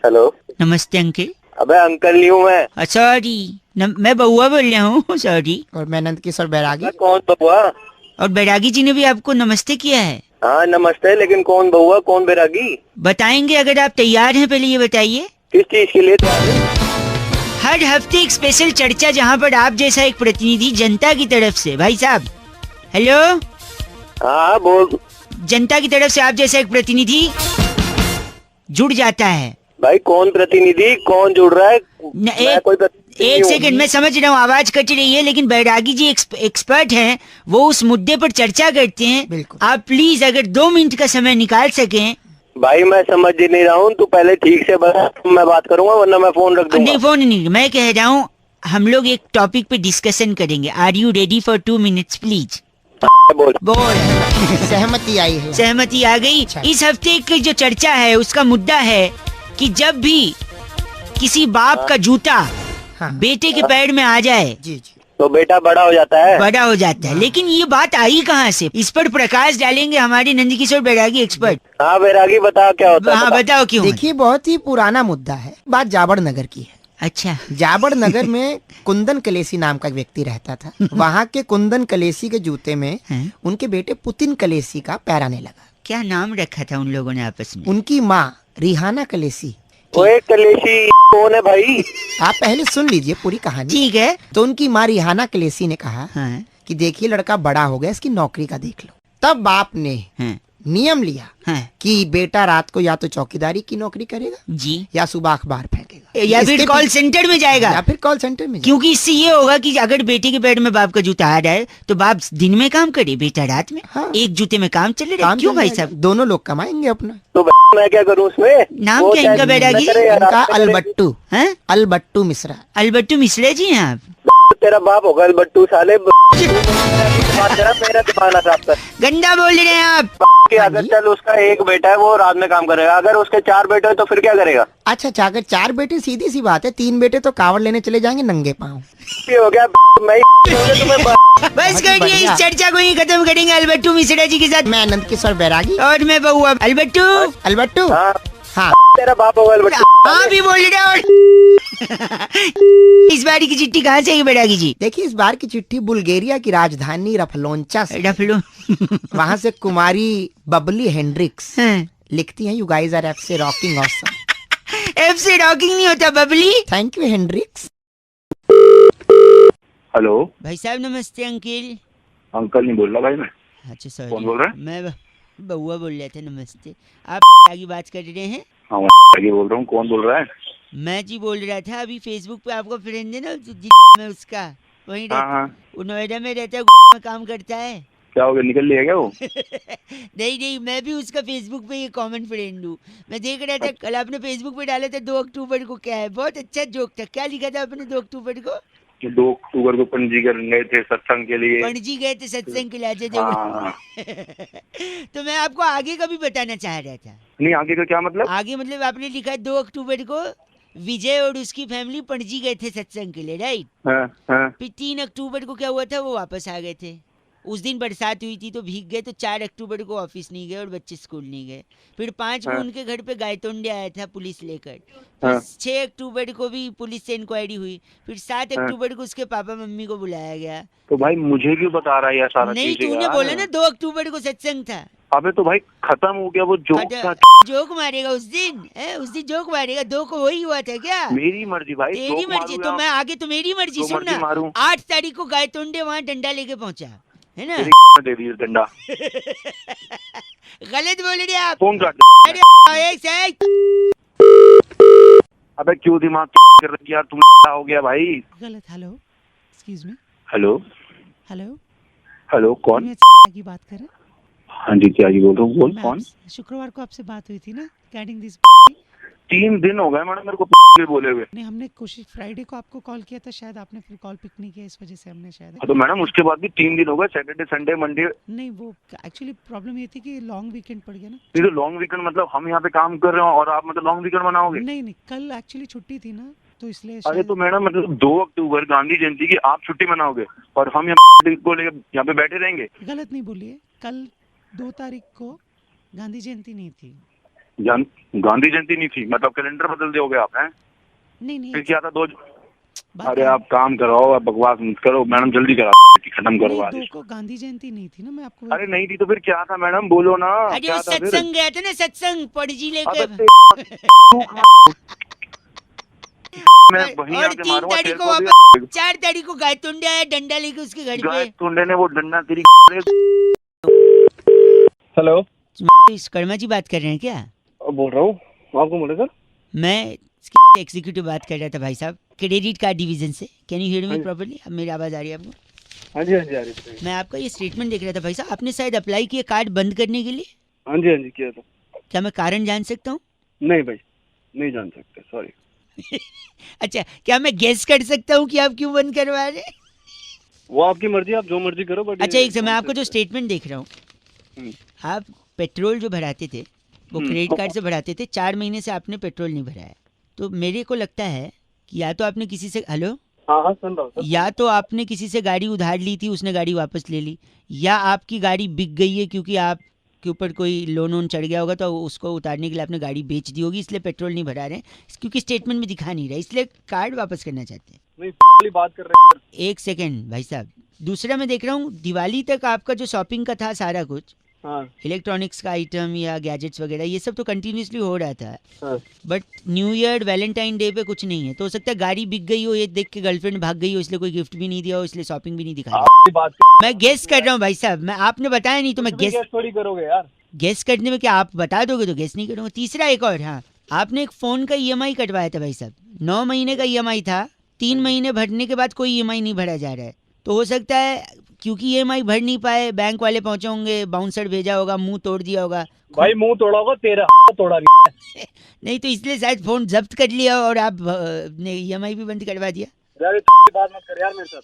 Hello, नमस्ते uncle. अबे uncle नहीं हूँ मैं। सॉरी, मैं बउआ बोल रहा हूँ। सॉरी। और मैं नंदकिशोर बैरागी। अबे कौन बउआ? और बैरागी जी ने भी आपको नमस्ते किया है। हाँ नमस्ते, लेकिन कौन बउआ कौन बैरागी? बताएंगे अगर आप तैयार हैं। पहले ये बताइए, किस चीज के लिए तैयार है? हर हफ्ते एक स्पेशल चर्चा जहाँ पर आप जैसा एक प्रतिनिधि जनता की तरफ से, भाई साहब हेलो, हाँ बोल। जनता की तरफ से आप जैसा एक प्रतिनिधि जुड़ जाता है। भाई कौन प्रतिनिधि, कौन जुड़ रहा है? मैं कोई प्रतिनिधि एक नहीं हूँ। सेकंड, मैं समझ रहा हूँ आवाज कट रही है, लेकिन बैरागी जी एक्सपर्ट हैं, वो उस मुद्दे पर चर्चा करते हैं। बिल्कुल। आप प्लीज अगर 2 मिनट का समय निकाल सकें। भाई मैं समझ ही नहीं रहा हूँ, तू पहले ठीक से बता, मैं बात करूंगा वरना मैं फोन रख दूंगा। नहीं फोन नहीं, मैं कह रहा हूँ हम लोग एक टॉपिक पे डिस्कशन करेंगे। Are you ready for 2 minutes please? बोल। बोल। सहमति आई है। सहमति आ गई। अच्छा। इस हफ्ते की जो चर्चा है उसका मुद्दा है कि जब भी किसी बाप का जूता हाँ। बेटे के पैर में आ जाए जी जी। तो बेटा बड़ा हो जाता है। बड़ा हो जाता है। लेकिन ये बात आई कहाँ से? इस पर प्रकाश डालेंगे हमारे नंदकिशोर बैरागी एक्सपर्ट। हाँ बैरागी बता क्या होता है? हाँ बता। बताओ क्यों? देखिए, बहुत ही पुराना मुद्दा है। बात जाबड़ नगर की है। अच्छा। जाबड़ नगर में कुंदन कलेसी नाम का व्यक्ति रहता था। वहाँ के कुंदन कलेसी के जूते में हैं? उनके बेटे पुतिन कलेसी का पैर आने लगा। क्या नाम रखा था उन लोगों ने आपस में? उनकी माँ रिहाना कलेसी। ओए कलेशी कौन है भाई? आप पहले सुन लीजिए पूरी कहानी। ठीक है। तो उनकी माँ रिहाना कलेसी ने कहा हाँ, कि देखिए लड़का बड़ा हो गया, इसकी नौकरी का देख लो। तब बाप ने हाँ, नियम लिया हाँ, कि बेटा रात को या तो चौकीदारी की नौकरी करेगा जी, या सुबह अखबार फेंकेगा या फिर इसके कॉल सेंटर में जाएगा। या फिर कॉल सेंटर में जाएगा। क्योंकि इससे ये होगा कि अगर बेटे के पैर में बाप का जूता आ रहा है तो बाप दिन में काम करे, बेटा रात में। हाँ। एक जूते में काम चले रहे। काम क्यों चल भाई जाएगा। साहब? दोनों लोग कमाएंगे अपना। तो मैं क्या करूँ उसमें? नाम वो क्या चाहे इनका बैरागी? न करे या इनका रात में करे। अलबट्टू। हैं? अलबट्टू मिश्रा। अलबट्टू मिश्रा जी हैं आप? तेरा बाप होगा बट्टू साले। मेरा दिमाग ना खराब कर। गंदा बोल रहे हैं आप। कि अगर चल उसका एक बेटा है वो रात में काम करेगा, अगर उसके 4 बेटे हैं तो फिर क्या करेगा? अच्छा, अगर 4 बेटे सीधी सी बात है, 3 बेटे तो कावड़ लेने चले जाएंगे नंगे पाँव। ये हो गया। मैं तुम्हें बस बहुत करिए, बढ़िया। इस चर्चा को ही खत्म करेंगे अलबट्टू मिश्रा जी के साथ। मैं नंदकिशोर बैरागी। और मैं बउआ अलबट्टू। अलबट्टू। हाँ हाँ। तेरा बाप होगा बट्टू। हाँ भी बोल रहे हो। इस बारी की चिट्ठी कहाँ से आई बैरागी जी? देखिए, इस बार की चिट्ठी बुल्गारिया की राजधानी रफलोंचा से। रफलो। वहाँ से कुमारी बबली हेंड्रिक्स हाँ। लिखती हैं, यू गाइस आर एफ से रॉकिंग ऑसम। एफ से रॉकिंग नहीं होता Babli. Thank you Hendrix. Hello भाई साहब नमस्ते अंकिल। अंकल नहीं बोल रहा भाई मैं। अच्छा सॉरी। कौन बोल रहा है? मैं बउआ बोल रहे थे। नमस्ते। आप आगे बात कर रहे हैं? हाँ आगे बोल रहा हूँ। कौन बोल रहा है? मैं जी बोल रहा था, अभी फेसबुक पे आपका फ्रेंड है ना में उसका, वहीं हाँ हाँ। वो नोएडा में रहता है, में काम करता है। क्या हो गया, निकल लिया क्या वो? नहीं नहीं, मैं भी उसका फेसबुक पे ये कॉमन फ्रेंड हूँ। मैं देख रहा था कल आपने फेसबुक पे डाला था 2 अक्टूबर को, क्या है, बहुत अच्छा जोक था। क्या लिखा था आपने 2 अक्टूबर को? 2 अक्टूबर को पणजी गए थे सत्संग के लिए। पणजी गए थे सत्संग के लिए। हाँ। तो मैं आपको आगे का भी बताना चाह रहा था। नहीं आगे का क्या मतलब? आगे मतलब आपने लिखा है 2 अक्टूबर को विजय और उसकी फैमिली पणजी गए थे सत्संग के लिए, राइट? हाँ हाँ। फिर 3 अक्टूबर को क्या हुआ था, वो वापस आ गए थे। उस दिन बरसात हुई थी तो भीग गए, तो 4 अक्टूबर को ऑफिस नहीं गए और बच्चे स्कूल नहीं गए। फिर 5 को हाँ। उनके घर पे गायतोंडे आया था पुलिस लेकर। हाँ। फिर 6 अक्टूबर को भी पुलिस से इंक्वायरी हुई। फिर 7 हाँ। अक्टूबर को उसके पापा मम्मी को बुलाया गया। तो भाई मुझे क्यों बता रहा है यार सारा नहीं, चीज़ें तूने यार? बोला ना 2 अक्टूबर को सत्संग था। अबे तो भाई खत्म हो गया वो जोक था। जोक मारेगा उस दिन, उस दिन जोक मारेगा। 2 को वही हुआ था क्या? मेरी मर्जी भाई। तेरी जोक मर्जी मारूं तो या मैं आगे, तो मेरी मर्जी। जो सुन मर्जी ना, मारूं। 8 तारीख को गायतोंडे वहाँ डंडा लेके पहुंचा है ना। तेरी दे दी डंडा। गलत बोल रहे आप। फोन काट। अरे एक सेकंड। अबे क्यों दिमाग कर रही यार तुम? हो गया भाई। गलत। Hello, excuse me. Hello hello, hello कौन? मैं की बात कर रहे हैं। हाँ जी क्या जी बोल रहा हूँ। बोल मैं कौन? शुक्रवार को आपसे बात हुई थी ना रिगार्डिंग दिस। 3 दिन हो गए मैडम मेरे को बोले हुए। नहीं, हमने कोशिश फ्राइडे को आपको कॉल किया था, शायद आपने फिर कॉल पिक नहीं किया, इस वजह से हमने शायद। तो मैडम उसके बाद भी 3 दिन हो गए, सैटरडे संडे मंडे। नहीं, वो एक्चुअली प्रॉब्लम ये थी कि लॉन्ग वीकेंड पड़ गया ना। नहीं तो लॉन्ग वीकेंड मतलब हम यहाँ पे काम कर रहे हो और आप मतलब लॉन्ग वीकेंड मनाओगे? नहीं नहीं, कल एक्चुअली छुट्टी थी ना, तो इसलिए अरे शायद। तो मैडम मतलब 2 अक्टूबर गांधी जयंती की आप छुट्टी मनाओगे और हम यहाँ को लेकर यहाँ पे बैठे रहेंगे? गलत नहीं बोलिए, कल 2 तारीख को गांधी जयंती नहीं थी। गांधी जयंती नहीं थी, मतलब कैलेंडर बदल दोगे आप हैं? नहीं फिर क्या था दो? बात अरे कर- आप काम कराओ, आप बकवास मत करो मैडम, जल्दी करा खत्म करो नहीं, आज। 2 को गांधी जयंती नहीं थी ना, मैं आपको अरे नहीं थी तो फिर क्या था मैडम, बोलो ना अरे क्या वो था फिर? सत्संग गया था ना, सत्संग पड़जी अबे लेकर। मैं वहीं और आके 3 मारूंगा तारीख तेरे को को भी। वापस 4 तारीख को गायतुंडे आया डंडा लेके उसके घर गाय पे। तुंडे ने वो डंडा तेरी। हेलो, इस कर्मा जी बात कर रहे हैं क्या? बोल रहा हूँ। आपको बोले सर? मैं एग्जीक्यूटिव बात कर रहा था भाई साहब, क्रेडिट कार्ड डिवीजन से। कैन यू हियर मी हाँ जी। प्रॉपर्ली? अब मेरी आवाज़ आ रही है आपको? हाँ जी, हाँ जी, आ रही है। मैं आपका ये स्टेटमेंट देख रहा था भाई साहब, आपने शायद अप्लाई किया कार्ड बंद करने के लिए। हाँ जी, हाँ जी, किया था। क्या मैं कारण जान सकता हूँ? नहीं भाई, नहीं जान सकते, सॉरी। अच्छा, क्या मैं गेस कर सकता हूँ कि आप क्यों बंद करवा रहे हैं? वो आपकी मर्जी, आप जो मर्जी करो, बट अच्छा एक समय आपको जो स्टेटमेंट देख रहा हूँ, हम्म। आप पेट्रोल जो भराते थे वो हम्म। क्रेडिट कार्ड से भराते थे, 4 महीने से आपने पेट्रोल नहीं भराया। तो मेरे को लगता है कि या तो आपने किसी से, हेलो, हाँ हाँ, सुन रहा हूँ सर। या तो आपने किसी से गाड़ी उधार ली थी, उसने गाड़ी वापस ले ली, या आपकी गाड़ी बिक गई है क्योंकि आपके ऊपर कोई लोन वोन चढ़ गया होगा तो उसको उतारने के लिए आपने गाड़ी बेच दी होगी, इसलिए पेट्रोल नहीं भरा रहे हैं, क्योंकि स्टेटमेंट में दिखा नहीं रहा, इसलिए कार्ड वापस करना चाहते हैं। नहीं, वाली बात कर रहे हैं। एक सेकेंड भाई साहब, दूसरा मैं देख रहा हूँ दिवाली तक आपका जो शॉपिंग का था सारा कुछ, हाँ इलेक्ट्रॉनिक्स का आइटम या गैजेट्स वगैरह, ये सब तो कंटिन्यूसली हो रहा था, हाँ। But new year Valentine day पे कुछ नहीं है। तो हो सकता है गाड़ी बिक गई हो, ये देख के गर्लफ्रेंड भाग गई हो, इसलिए कोई गिफ्ट भी नहीं दिया हो, इसलिए शॉपिंग भी नहीं दिखाई। आपकी बात मैं गेस कर रहा हूँ भाई साहब, मैं आपने बताया नहीं तो मैं गेस थोड़ी करोगे यार। गेस करने में क्या आप बता दोगे तो गेस नहीं करूँगा। तीसरा एक और, हाँ, आपने एक फ़ोन का ईएमआई कटवाया था भाई साहब, 9 महीने का ईएमआई था, 3 महीने भरने के बाद कोई ईएमआई नहीं भरा जा रहा है। तो हो सकता है क्योंकि ईएमआई भर नहीं पाए, बैंक वाले पहुंचे होंगे, बाउंसर भेजा होगा, मुंह तोड़ दिया होगा। भाई मुंह तोड़ा होगा, तेरा तोड़ा नहीं तो इसलिए शायद फ़ोन जब्त कर लिया और आप ने ईएमआई भी बंद करवा दिया। यार, बात मत कर यार मेरे साथ।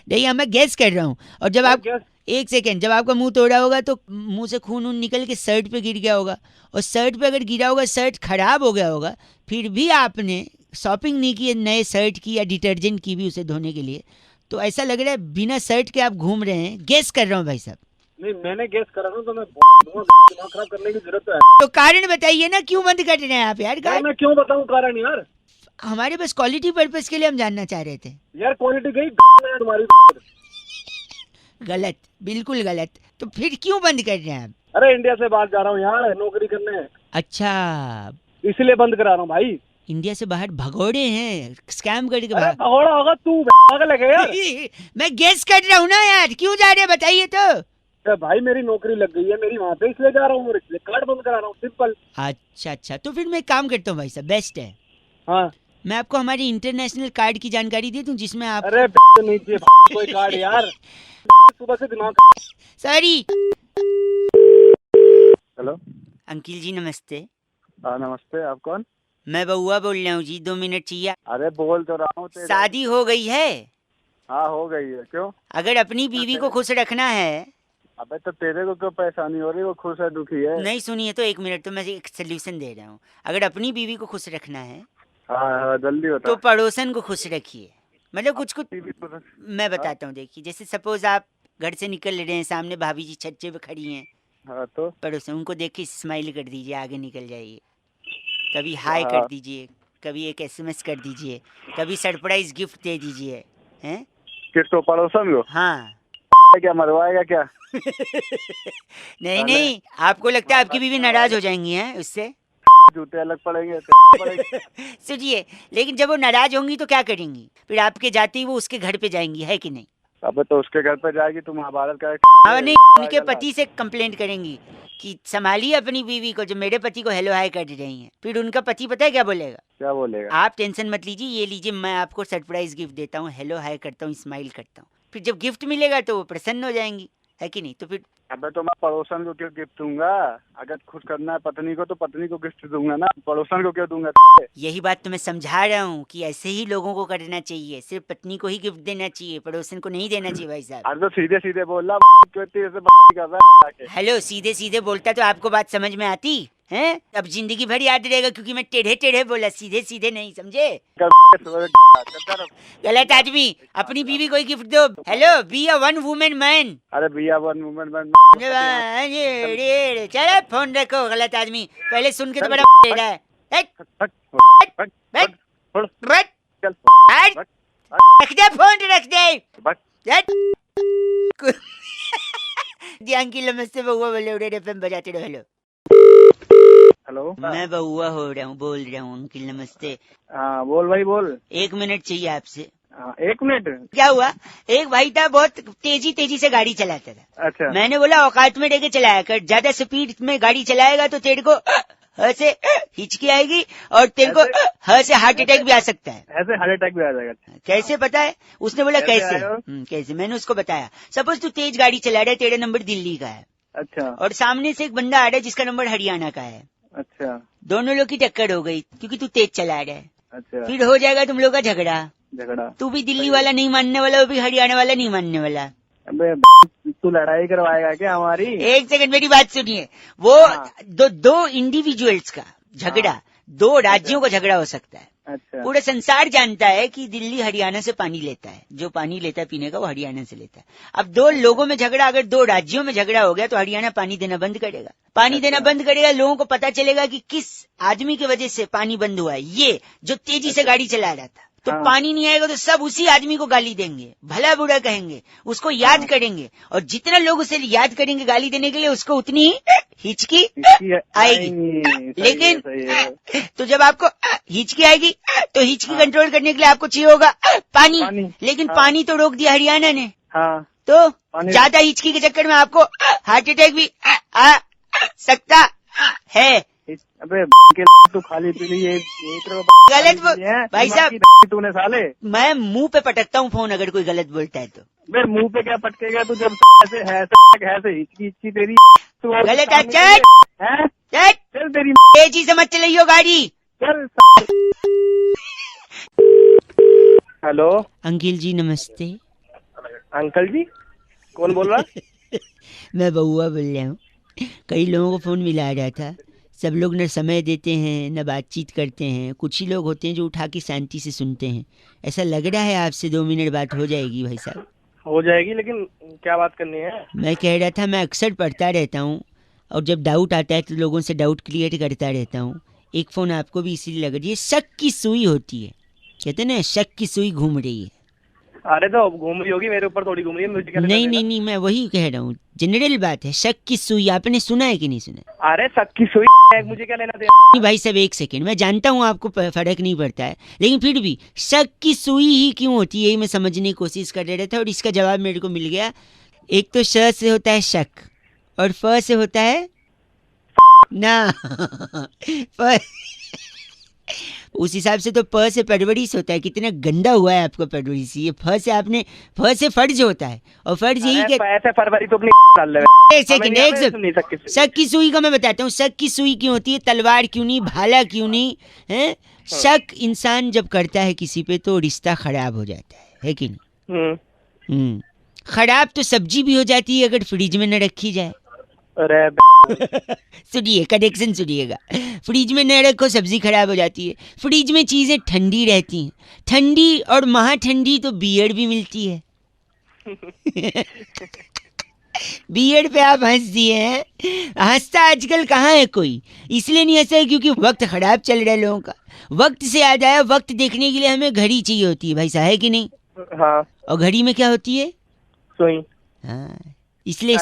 नहीं, मैं गेस कर रहा हूँ। और जब आप guess? एक सेकेंड, जब आपका मुंह तोड़ा होगा तो मुंह से खून निकल के शर्ट पे गिर गया होगा, और शर्ट पे अगर गिरा होगा, शर्ट खराब हो गया होगा, फिर भी आपने शॉपिंग नहीं की है नए शर्ट की या डिटर्जेंट की भी उसे धोने के लिए, तो ऐसा लग रहा है बिना शर्ट के आप घूम रहे हैं। गेस कर रहा हूँ भाई साहब। नहीं, मैंने गेस करा ना, तो मैं दिमाग खराब करने की जरूरत है। तो कारण बताइए ना, क्यों बंद कर रहे हैं आप यार? यार मैं क्यों बताऊं कारण यार? हमारे बस क्वालिटी पर्पस के लिए हम जानना चाह रहे थे। यार क्वालिटी गई तुम्हारी। गलत, बिल्कुल गलत। तो फिर क्यों बंद कर रहे हैं आप? अरे इंडिया से बाहर जा रहा हूँ यार, नौकरी करने, अच्छा, इसलिए बंद करा रहा हूँ भाई। इंडिया से बाहर भगोड़े हैं, स्कैम करके अरे बाहर। भगोड़ा होगा तू, पागल है क्या यार? मैं गेस कर रहा हूँ ना यार, क्यों जा रहे हैं बताइए तो। अरे भाई मेरी नौकरी लग गई है मेरी वहाँ पे, इसलिए जा रहा हूँ, इसलिए कार्ड बंद करा रहा हूँ, सिंपल। अच्छा अच्छा, तो फिर मैं एक काम करता हूँ भाई साहब, बेस्ट है, हाँ। मैं आपको हमारी इंटरनेशनल कार्ड की जानकारी दे दूं जिसमें आप। अरे नहीं चाहिए कोई कार्ड यार, सुबह से दिमाग। सॉरी। हेलो, अंकिल जी नमस्ते। नमस्ते, आप कौन? मैं बउआ बोल रहा हूँ जी, 2 मिनट चाहिए। अरे बोल तो रहा हूँ तेरे। शादी हो गई है, हाँ हो गई है, क्यों? अगर अपनी बीवी को खुश रखना है। अबे तो तेरे को क्यों परेशानी हो रही है? वो खुश है दुखी है? नहीं सुनिए तो 1 मिनट, तो मैं एक सोल्यूशन दे रहा हूँ। अगर अपनी बीवी को खुश रखना है हाँ जल्दी बता। तो पड़ोसन को खुश रखिए, मतलब कुछ कुछ टीवी पर। मैं बताता हूँ। देखिए, जैसे सपोज आप घर से निकल रहे हैं, सामने भाभी जी छज्जे पे खड़ी हैं, हाँ तो पड़ोसन, उनको देख के स्माइल कर दीजिए, आगे निकल जाइए, कभी हाय हाँ। कर दीजिए, कभी एक एसएमएस कर दीजिए, कभी सरप्राइज गिफ्ट दे दीजिए, हैं? किसको? पड़ोसन को? हाँ। क्या मरवाएगा क्या? नहीं नहीं, आपको लगता है आपकी बीवी नाराज हो जाएंगी हैं उससे? जूते अलग पड़ेंगे। सुनिए, लेकिन जब वो नाराज होंगी तो क्या करेंगी? फिर आपके जाते ही वो उसके घर पे जाएंगी, है कि नहीं? अबे तो उसके घर पे जाएगी, तुम महाभारत का। हाँ नहीं, उनके पति से कंप्लेंट करेंगी कि संभालिए अपनी बीवी को, जो मेरे पति को हेलो हाय कर रही हैं। फिर उनका पति पता है क्या बोलेगा? क्या बोलेगा? आप टेंशन मत लीजिए, ये लीजिए, मैं आपको सरप्राइज गिफ्ट देता हूँ, हेलो हाय करता हूँ, स्माइल करता हूँ। फिर जब गिफ्ट मिलेगा तो वो प्रसन्न हो जाएंगी, है कि नहीं? तो फिर अबे तो मैं पड़ोसन को क्यों गिफ्ट दूंगा? अगर खुश करना है पत्नी को तो पत्नी को गिफ्ट दूंगा ना, पड़ोसन को क्यों दूंगा? यही बात तो मैं समझा रहा हूँ कि ऐसे ही लोगों को करना चाहिए, सिर्फ पत्नी को ही गिफ्ट देना चाहिए, पड़ोसन को नहीं देना चाहिए भाई साहब। अरे तो सीधे सीधे बोल रहा, क्यों तेरे से बात कर रहा है? हेलो, सीधे सीधे बोलता तो आपको बात समझ में आती? हैं? अब जिंदगी भर याद रहेगा क्योंकि मैं टेढ़े टेढ़े बोला, सीधे सीधे नहीं, समझे? गलत आदमी। अपनी बीवी को गिफ्ट दो। Hello, be a one women man. अरे भैया वन वुमेन मैन। चलो फोन रखो, गलत आदमी। पहले सुन के तो बड़ा टेढ़ा है। रख दे फोन, रख दे। ध्यान की नमस्ते बउआ बोले उड़े एफएम बजाते रहो। हेलो हेलो, मैं बउआ हो रहा हूँ, बोल रहा हूँ अंकिल नमस्ते। हाँ बोल भाई बोल। 1 मिनट चाहिए आपसे। 1 मिनट? क्या हुआ, एक भाई था बहुत तेजी से गाड़ी चलाता था। अच्छा। मैंने बोला औकात में रहकर चलाया कर, ज्यादा स्पीड में गाड़ी चलाएगा तो तेरे को ह से हिचकी आएगी और तेरे को ह से हार्ट अटैक भी आ सकता है। ऐसे हार्ट अटैक भी आ जाएगा? कैसे पता है? उसने बोला कैसे कैसे मैंने उसको बताया, सपोज तू तेज गाड़ी चला रहा है, तेरा नंबर दिल्ली का है। अच्छा। और सामने से एक बंदा आ रहा है जिसका नंबर हरियाणा का है। अच्छा। दोनों लोग की टक्कर हो गई क्योंकि तू तेज चला रहा है। अच्छा। फिर हो जाएगा तुम लोग का झगड़ा। तू भी दिल्ली वाला नहीं मानने वाला, वो भी हरियाणा वाला नहीं मानने वाला। अबे तू लड़ाई करवाएगा क्या हमारी? 1 सेकंड मेरी बात सुनिए। वो दो इंडिविजुअल्स का झगड़ा, 2 राज्यों का झगड़ा हो सकता है। अच्छा। पूरा संसार जानता है कि दिल्ली हरियाणा से पानी लेता है, जो पानी लेता है पीने का वो हरियाणा से लेता है। अब 2 लोगों में झगड़ा, अगर 2 राज्यों में झगड़ा हो गया तो हरियाणा पानी देना बंद करेगा। पानी देना बंद करेगा, लोगों को पता चलेगा कि किस आदमी की वजह से पानी बंद हुआ है, ये जो तेजी से गाड़ी चला रहा था। तो पानी नहीं आएगा तो सब उसी आदमी को गाली देंगे, भला बुरा कहेंगे, उसको याद करेंगे, और जितना लोग उसे याद करेंगे गाली देने के लिए उसको उतनी ही हिचकी आएगी। लेकिन तो जब आपको हिचकी आएगी तो हिचकी कंट्रोल करने के लिए आपको चाहिए होगा पानी। लेकिन पानी तो रोक दिया हरियाणा ने। तो ज्यादा हिचकी के चक्कर में आपको हार्ट अटैक भी आ सकता है। अबे तू खाली पीली गलत भाई साहब, तूने साले। मैं मुंह पे पटकता हूँ फोन अगर कोई गलत बोलता है तो। बे मुंह पे क्या पटकेगा तू, जब ऐसे हिचकी तेरी गलत है। चल तेरी तेजी से मत चलाइयो गाड़ी। चल। हेलो अंकिल जी नमस्ते। अंकल जी कौन बोल रहा? मैं बउआ बोल रहा हूँ। कई लोगों को फोन मिला रहा था, सब लोग न समय देते हैं न बातचीत करते हैं, कुछ ही लोग होते हैं जो उठा के शांति से सुनते हैं। ऐसा लग रहा है आपसे 2 मिनट बात हो जाएगी भाई साहब? हो जाएगी, लेकिन क्या बात करनी है? मैं कह रहा था, मैं अक्सर पढ़ता रहता हूँ और जब डाउट आता है तो लोगों से डाउट क्लियर करता रहता हूँ। एक फ़ोन आपको भी इसीलिए लग रही है, शक की सुई होती है, कहते हैं ना शक की सुई घूम रही है। अरे तो घूम रही होगी, मेरे ऊपर थोड़ी घूम रही है। मुझे नहीं, मैं वही कह रहा हूँ, जनरल बात है, शक की सुई। आपने सुना है कि नहीं सुना? अरे शक की सुई मुझे क्या लेना दे? भाई साहब 1 सेकंड, मैं जानता हूँ आपको फर्क नहीं पड़ता है, लेकिन फिर भी शक की सुई ही क्यों होती है, यही मैं समझने की कोशिश कर रहा था और इसका जवाब मेरे को मिल गया। एक तो श से होता है शक और फ से होता है ना उस हिसाब से तो प से परवरिश होता है। कितना गंदा हुआ है आपको परवरिश। ये फ से आपने, फ से फर्ज होता है और फर्ज यही के ऐसे फरवरी तो शक की सुई का मैं बताता हूँ। शक की सुई क्यों होती है, तलवार क्यों नहीं, भाला क्यों नहीं है? शक इंसान जब करता है किसी पे तो रिश्ता खराब हो जाता है कि नहीं? खराब तो सब्जी भी हो जाती है अगर फ्रिज में न रखी जाए। सुनिए, कनेक्शन सुनिएगा। फ्रिज में न रखो सब्जी खराब हो जाती है। फ्रिज में चीजें ठंडी रहती हैं, ठंडी और महा ठंडी तो बियर भी मिलती है। बियर पे आप हंस दिए हैं, हंसता आजकल कहाँ है कोई, इसलिए नहीं हंसा है क्योंकि वक्त खराब चल रहा है लोगों का। वक्त से याद आया, वक्त देखने के लिए हमें घड़ी चाहिए होती है भाई साहब, है कि नहीं? हाँ। और घड़ी में क्या होती है? सुई। हाँ, इसलिए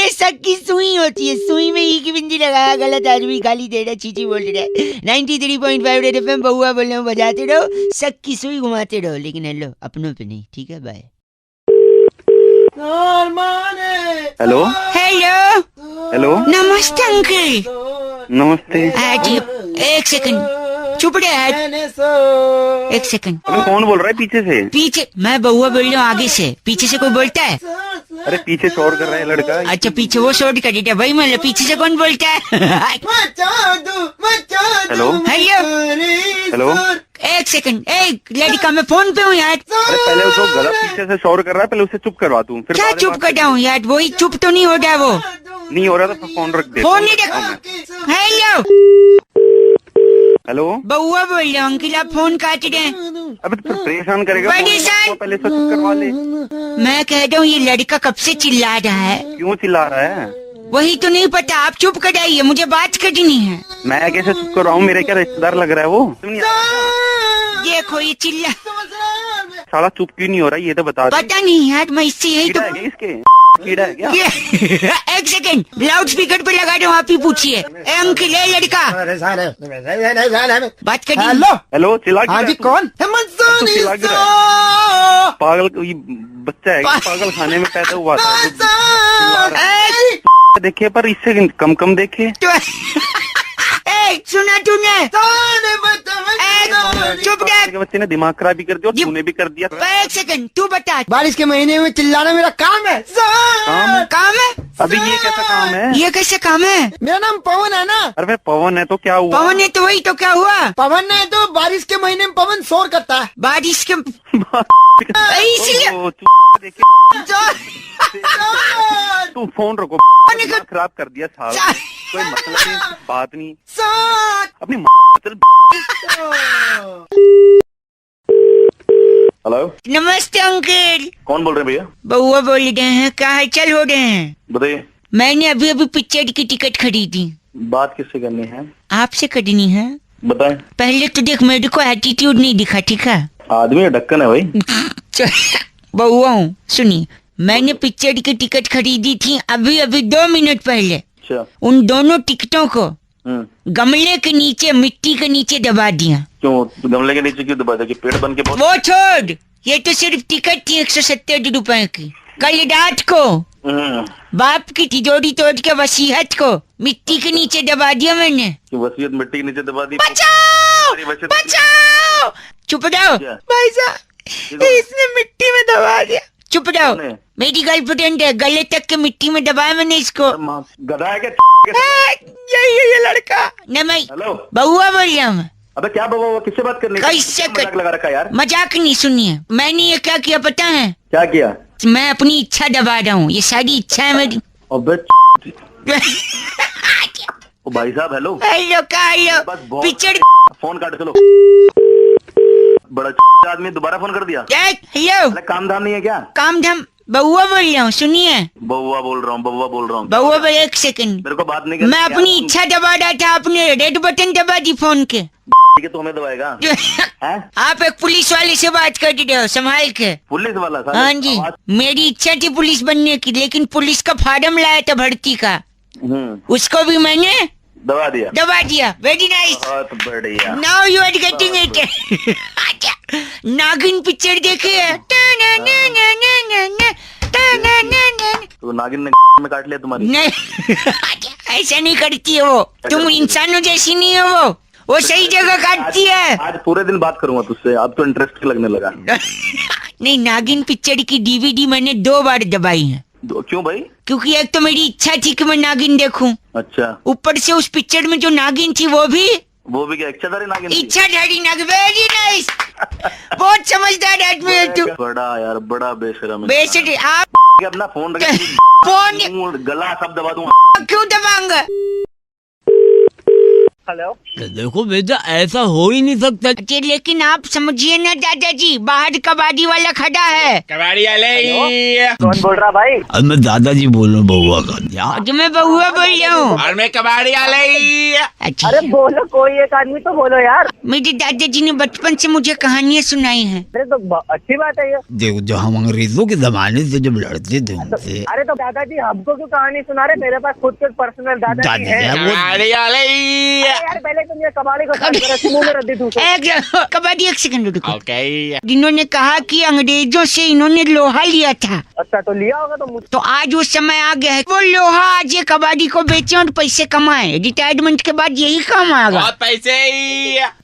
शक की सुई होती है। सुई में ई की बिंदी लगाया, गलत आदमी गाली दे रहा, चीची बोल रहा है। 93.5 रेड एफएम बउआ बोल रहे हो, बजाते रहो, शक की सुई घुमाते रहो, लेकिन हेलो अपनों पे नहीं, ठीक है? बाय। हेलो हेलो, नमस्ते अंकल। नमस्ते। एक सेकंड चुप रहे, 1 सेकंड। कौन बोल रहा है पीछे से? पीछे मैं बउआ बोल रहा हूँ, आगे से। पीछे से कोई बोलता है? अरे पीछे शोर कर रहा है लड़का। अच्छा, पीछे वो शोर कर देता है, वही मतलब पीछे से कौन बोलता है? Hello hello, hello. 1 एक सेकंड, लड़का मैं फोन पे हूँ यार। अरे पहले जो गला पीछे से शोर कर रहा है पहले उसे चुप करवा दूं, फिर क्या चुप कर रहा हूँ यार, वही चुप तो नहीं हो रहा वो। नहीं हो रहा तो फोन रख दे। फोन नहीं रख। हेलो हेलो, बउआ बोल रहा हूँ अंकिल, आप फोन काट रहे हैं। अबे तो फिर परेशान करेगा, परेशान? पहले से चुप करवा ले। मैं कह रहा हूँ ये लड़का कब से चिल्ला रहा है। क्यों चिल्ला रहा है? वही तो नहीं पता, आप चुप कराइए, मुझे बात करनी है। मैं कैसे चुप कर रहा हूँ, मेरे क्या रिश्तेदार लग रहा है वो? देखो ये चिल्ला, साला चुप क्यों नहीं हो रहा ये तो बता दे। पता नहीं यार, मैं इससे यही तो। कीड़ा है क्या इसके? कीड़ा है क्या? एक सेकंड, लाउड स्पीकर पे लगा रहा हूँ, आप ही पूछिए। अंकिल है लड़का, बात करिए। हेलो हेलो, चिल्ला हाँ जी, कौन? हेमंत चिल्ला क्यों रहा है? पागल ये बच्चा है क्या? पागल खाने में पैदा हुआ था। देखे पर इससे कम देखे। सुना तूने? चुप रह। बच्चे ने दिमाग खराब भी कर दिया और तूने भी कर दिया। एक सेकंड, तू बता। बारिश के महीने में चिल्लाना मेरा काम है। काम है? अभी ये कैसा काम है? ये कैसे काम है? मेरा नाम पवन है ना। अरे भाई पवन है तो क्या हुआ? पवन है तो वही तो क्या हुआ? पवन है तो बारिश के महीने में पवन शोर करता है। बारिश के इसलिए तू फोन रखो, खराब कर दिया साला। कोई मतलब नहीं, बात नहीं अपनी चल। हेलो, नमस्ते अंकल। कौन बोल रहे हैं भैया? बउआ बोल रहे हैं, कहाँ चल हो रहे हैं? बताइए। मैंने अभी पिक्चर की टिकट खरीदी। बात किससे करनी है? आपसे करनी है। बताएं। पहले तो देख, मेरे को एटीट्यूड नहीं दिखा, ठीक है? आदमी ढक्कन है भाई। बउआ हूँ, सुनिए, मैंने पिक्चर की टिकट खरीदी थी अभी 2 मिनट पहले। अच्छा। उन दोनों टिकटों को गमले के नीचे, मिट्टी के नीचे दबा दिया। क्यों गमले के नीचे क्यों दबा दिया? कि पेड़ बन के वो छोड़, ये तो सिर्फ टिकट थी 170 रुपए की। कल रात को बाप की तिजोरी तोड़ के वसीयत को मिट्टी के नीचे दबा दिया मैंने। वसीयत मिट्टी के नीचे दबा दी? बचाओ बचाओ। चुप रहो भाई साहब, इसने मिट्टी में दबा दिया। चुप रहो, मेरी गर्लफ्रेंड है, गले तक के मिट्टी में दबाया मैंने इसको। गधा है क्या? ये लड़का नहीं, मैं बउआ बोल रहा हूँ। अबे क्या बउआ, किससे बात करनी? कैसे मजाक लगा रखा यार? मजाक नहीं, सुनिए, मैंने ये क्या किया पता है? क्या किया? मैं अपनी इच्छा दबा रहा हूँ, ये सारी इच्छा है मेरी। अबे ओ भाई साहब, हेलो हेलो पिक्चर फोन काट, चलो। बड़ा आदमी दोबारा फोन कर दिया। हेलो, काम धाम नहीं है क्या? काम धाम, बउआ बोल रहा हूँ, सुनिए। बउआ बोल रहा हूँ बउआ बोल, एक सेकंड, मेरे को बात नहीं करनी। मैं अपनी इच्छा दबा रहा था, आपने रेड बटन दबा दी फोन के। ठीक है, तो हमें दबाएगा? आप एक पुलिस वाले से बात कर रहे हो, संभाल के। पुलिस वाला? हाँ जी, मेरी इच्छा थी पुलिस बनने की, लेकिन पुलिस का फार्म लाया था भर्ती का, उसको भी मैंने दबा दिया। वेरी नाइस, बहुत बढ़िया। Now you are getting it. Nagin picture देखे है? तो नागिन ने में काट लिया तुम्हारी? नहीं ऐसा नहीं करती है वो, तुम इंसानों जैसी नहीं है वो सही जगह काटती है। आज पूरे दिन बात करूंगा तुझसे, अब तो इंटरेस्ट लगने लगा। नहीं, नागिन पिक्चर की DVD मैंने 2 बार दबाई है। क्यों भाई? क्योंकि एक तो मेरी इच्छा थी कि मैं नागिन देखूं। अच्छा। ऊपर से उस पिक्चर में जो नागिन थी वो भी क्या इच्छाधारी नागिन थी? इच्छाधारी नागिन। वेरी नाइस, बहुत समझदार आदमी है तू। बड़ा यार, बड़ा बेशरम। आप अपना फोन फोन गला सब दबा दूंगा। क्यों दबाऊंगा? हेलो, देखो बेटा, ऐसा हो ही नहीं सकता। लेकिन आप समझिए ना दादाजी, बाहर कबाड़ी वाला खड़ा है। कबाड़ी वाले कौन बोल रहा भाई? अब मैं दादाजी बोल रहा हूँ, बउआ का यार। मैं बउआ बोल रहा हूँ और मैं कबाड़ी वाले। अच्छा, अरे बोलो, कोई एक आदमी तो बोलो यार। मेरे दादाजी ने बचपन से मुझे कहानियाँ सुनाई हैं। अरे तो अच्छी बात है ये। देखो, जो हम अंग्रेजों के जमाने से जब लड़ते थे उनसे। अरे तो दादाजी हमको क्यों कहानी सुना रहे? मेरे पास खुद के पर्सनल दादाजी है। यार पहले तुम ये कबाड़ी को मुंह में रद्दी दूँ। कबाड़ी, एक सेकंड रुको। जिन्होंने कहा कि अंग्रेजों से इन्होंने लोहा लिया था। अच्छा, तो लिया होगा तो आज वो समय आ गया है, वो लोहा आज ये कबाड़ी को बेचे और पैसे कमाए। रिटायरमेंट के बाद यही काम आएगा। बहुत पैसे।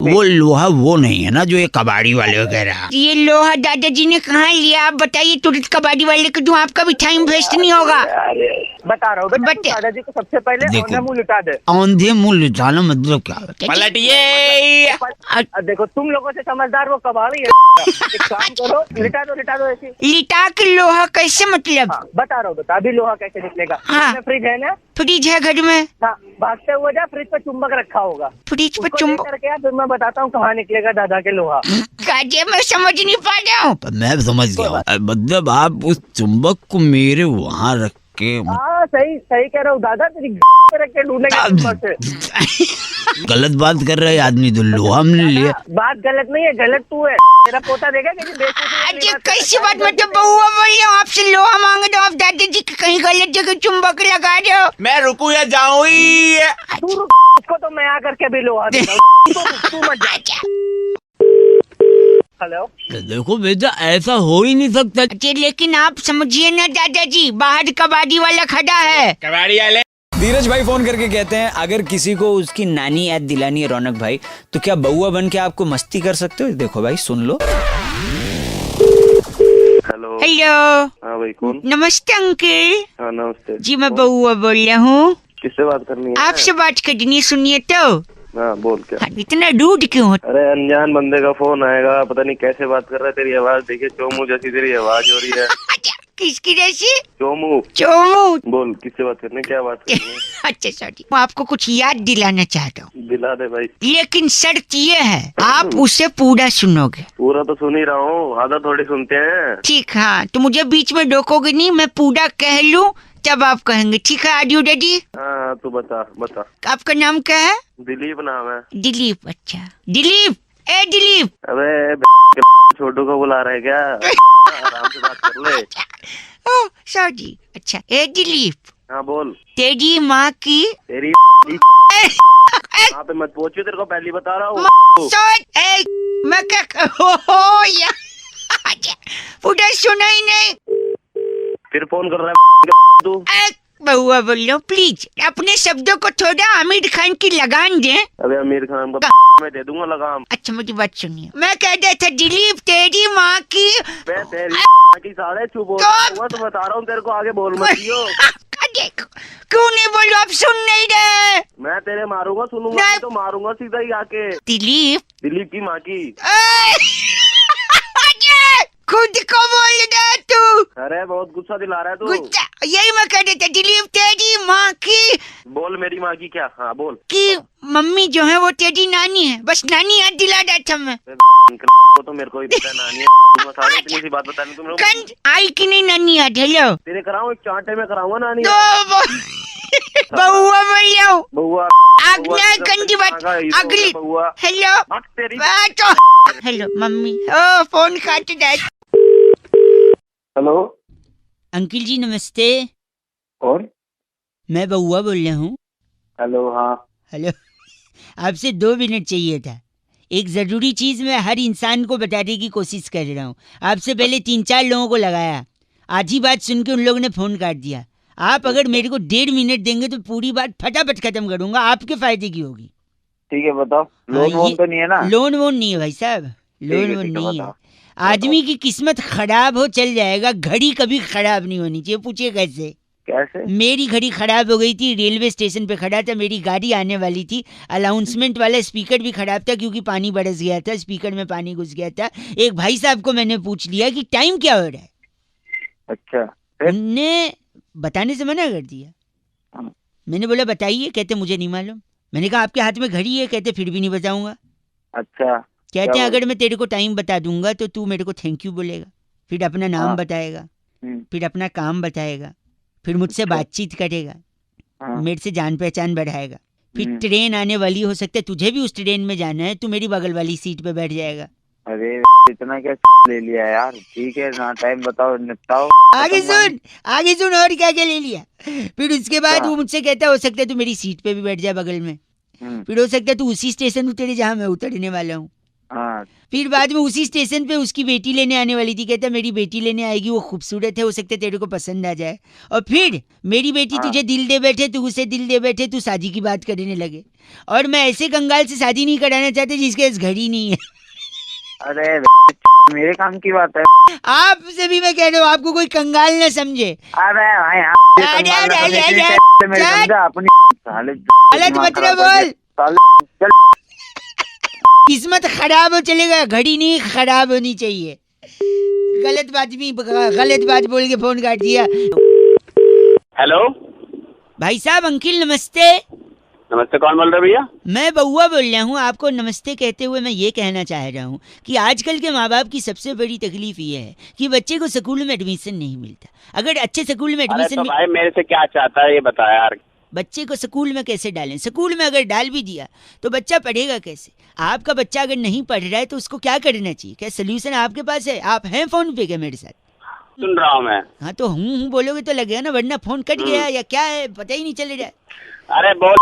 वो लोहा वो नहीं है ना जो ये कबाड़ी वाले वगैरह। ये लोहा दादाजी ने कहाँ लिया? आप बताइए, तुरंत कबाड़ी वाले को दूं, आपका भी टाइम वेस्ट नहीं होगा। बता रहा हूँ बेटा, बट- तू दादाजी को सबसे पहले देखो। औंधा मुंह लुटा दे। औंधे मुंह लिटाना मतलब क्या होता है? पलटिए। देखो तुम लोगों से समझदार वो कबाड़ी है। एक काम करो, लिटा दो ऐसी। लिटा के लोहा कैसे मतलब? हाँ, बता रहा हूँ बेटा, अभी लोहा कैसे निकलेगा। हाँ। फ्रिज है ना? फ्रिज है घर में। हाँ, भागते हुए जा, फ्रिज पे चुंबक रखा होगा, फ्रिज पे उसको चुंबक लेकर के आ, फिर मैं बताता हूँ कहाँ निकलेगा दादा के लोहा। काजे मैं समझ नहीं पा रहा हूँ। मैं समझ गया हूँ। मतलब आप उस चुंबक को मेरे वहाँ रख के हाँ सही कह रहा हूँ दादा, तेरी पे रख के ढूंढेगा चुंबक से। गलत बात कर रहे हैं आदमी, तो लोहा हमने लिया। बात गलत नहीं है, गलत तू है। तेरा पोता देगा कि अरे कैसी बात, मतलब बउआ बोल रही हूँ आपसे लोहा मांगे तो आप दादाजी की कहीं गलत जगह चुंबक लगा रहे हो। मैं रुकू या जाऊँ ही? तू रुक, उसको तो मैं आकर के भी लोहा देता हूँ। तू मत जा। हेलो, देखो बेटा, ऐसा हो ही नहीं सकता। अच्छा लेकिन आप समझिए ना दादाजी, बाहर कबाड़ी वाला खड़ा है। कबाड़ी वाले धीरज भाई फोन करके कहते हैं अगर किसी को उसकी नानी याद दिलानी है रौनक भाई, तो क्या बउआ बन के आपको मस्ती कर सकते हो? देखो भाई सुन लो। हेलो। हेलो, हाँ भाई, कौन? नमस्ते अंकल हाँ नमस्ते जी, मैं बउआ बोल रहा हूँ। किससे बात करनी है? आपसे बात करनी है, सुनिए तो। हाँ बोल क्या? हाँ, इतना रूड क्यों हो? अरे अनजान बंदे का फोन आएगा, पता नहीं कैसे बात कर रहा है। तेरी आवाज देखिए, चोमू जैसी तेरी आवाज हो रही है। अच्छा, किसकी जैसी? चोमू। चोमू। बोल, किससे बात करनी है, क्या बात करनी है? अच्छा सॉरी, मैं आपको कुछ याद दिलाना चाहता हूँ, दिला दे भाई। लेकिन शर्त ये है आप उसे पूरा सुनोगे। पूरा तो सुन ही रहा हूँ, आधा थोड़ी सुनते हैं। ठीक, हाँ तो मुझे बीच में रोकोगे नहीं, मैं पूरा कह लूँ तब आप कहेंगे। ठीक है, आर यू रेडी? हाँ तू बता। आपका नाम क्या है? दिलीप नाम है। दिलीप। अच्छा दिलीप, ए दिलीप। अबे छोटू को बुला रहे क्या? आराम से बात कर ले। Oh sorry. अच्छा, ए दिलीप, हाँ बोल। तेरी माँ की तेरी यहाँ पे मत पहुंचियो, तेरे को पहले बता रहा हूँ। मैं क्या हो या पूरा सुना ही नहीं। फिर फोन कर रहा है तू। बहुआ बोल रहा हूँ, प्लीज अपने शब्दों को थोड़ा आमिर खान की लगान दे। अबे आमिर खान को मैं दे दूंगा लगाम। अच्छा मुझी बात सुनिए, मैं कह रहा था दिलीप तेरी माँ की। मैं तेरी साढ़े चुप हो तो बता रहा हूँ तेरे को, आगे बोल मत दियो। क्यों नहीं बोलो, आप सुन नहीं रहे? मैं तेरे मारूंगा, सुनूंगा नहीं तो मारूंगा सीधा ही आके। दिलीप की माँ की। खुद को बोल रहा तू। अरे बहुत गुस्सा दिला रहा है तू। गुस्सा, यही मैं कह रहा था, दिलीप तेरी माँ की। बोल मेरी माँ की क्या? हाँ बोल। कि मम्मी जो है वो तेरी नानी है, बस नानी याद दिला रहा था मैं। वो तो मेरे को ही पता है, नानी है। सारे इतनी सी बात बतानी तुम लोग। आई कि नहीं नानी याद? हेलो, तेरे कराऊं, एक चांटे में कराऊंगा नानी। बउआ बोल रहा हूँ। बउआ आज्ञा गंदी बात। अगली। Hello hello mummy. ओ फोन काट दे। हेलो अंकल जी नमस्ते, कौन? मैं बउआ बोल रहा हूँ। हेलो। हाँ हेलो, आपसे 2 मिनट चाहिए था। एक जरूरी चीज मैं हर इंसान को बताने की कोशिश कर रहा हूँ। आपसे पहले 3-4 लोगों को लगाया, आधी बात सुन के उन लोगों ने फोन काट दिया। आप अगर मेरे को 1.5 मिनट देंगे तो पूरी बात फटाफट खत्म करूंगा, आपके फायदे की होगी। ठीक है बताओ। लोन वोन तो नहीं है ना? लोन वोन नहीं है भाई साहब, लोन वोन नहीं है। आदमी की किस्मत खराब हो चल जाएगा, घड़ी कभी खराब नहीं होनी चाहिए। पूछिए कैसे? मेरी घड़ी खराब हो गई थी, रेलवे स्टेशन पे खड़ा था, मेरी गाड़ी आने वाली थी। अनाउंसमेंट वाला स्पीकर भी खराब था क्योंकि पानी बरस गया था, स्पीकर में पानी घुस गया था। एक भाई साहब को मैंने पूछ लिया कि टाइम क्या हो रहा है। अच्छा, उनने बताने से मना कर दिया। मैंने बोला बताइए, कहते मुझे नहीं मालूम। मैंने कहा आपके हाथ में घड़ी है, कहते फिर भी नहीं बताऊंगा। अच्छा, कहते हैं अगर मैं तेरे को टाइम बता दूंगा तो तू मेरे को थैंक यू बोलेगा, फिर अपना नाम बताएगा, फिर अपना काम बताएगा, फिर मुझसे बातचीत करेगा, मेरे से जान पहचान बढ़ाएगा, फिर ट्रेन आने वाली, हो सकता है तुझे भी उस ट्रेन में जाना है, तू मेरी बगल वाली सीट पे बैठ जाएगा। अरे इतना क्या ले लिया यार? ठीक है ना, टाइम बताओ, निपटाओ। आगे सुन और क्या क्या ले लिया। फिर उसके बाद वो मुझसे कहता है हो सकता है तू मेरी सीट पे भी बैठ जाए बगल में, फिर हो सकता है तू उसी स्टेशन उतरे जहाँ मैं उतरने वाला हूँ। फिर बाद में उसी स्टेशन पे उसकी बेटी लेने आने वाली थी, कहता मेरी बेटी लेने आएगी, वो खूबसूरत है, हो सकता है तेरे को पसंद आ जाए। और फिर मेरी बेटी तुझे दिल दे बैठे, तू उसे दिल दे बैठे, तू शादी की बात करने लगे। और मैं ऐसे कंगाल से शादी नहीं कराना चाहते जिसके पास घड़ी नहीं है। अरे मेरे काम की बात है। आपसे भी मैं कह रहा हूँ, आपको कोई कंगाल न समझे। अरे भाई अपनी गलत मतलब बोल, किस्मत खराब हो चलेगा, घड़ी नहीं खराब होनी चाहिए। गलत बात बोल के फोन काट दिया। हेलो भाई साहब, अंकिल नमस्ते। नमस्ते, कौन बोल रहे भैया? मैं बउआ बोल रहा हूँ। आपको नमस्ते कहते हुए मैं ये कहना चाह रहा हूँ कि आजकल के माँ बाप की सबसे बड़ी तकलीफ ये है कि बच्चे को स्कूल में एडमिशन नहीं मिलता। अगर अच्छे स्कूल में अरे एडमिशन तो भाई मेरे से क्या चाहता है ये बता यार। बच्चे को स्कूल में कैसे डालें? स्कूल में अगर डाल भी दिया तो बच्चा पढ़ेगा कैसे? आपका बच्चा अगर नहीं पढ़ रहा है तो उसको क्या करना चाहिए? क्या सोल्यूशन आपके पास है? आप हैं फोन पे क्या मेरे साथ? सुन रहा हूँ मैं। हाँ तो हूँ बोलोगे तो लगेगा ना, वरना फोन कट गया या क्या है पता ही नहीं चल रहा है। अरे बोल।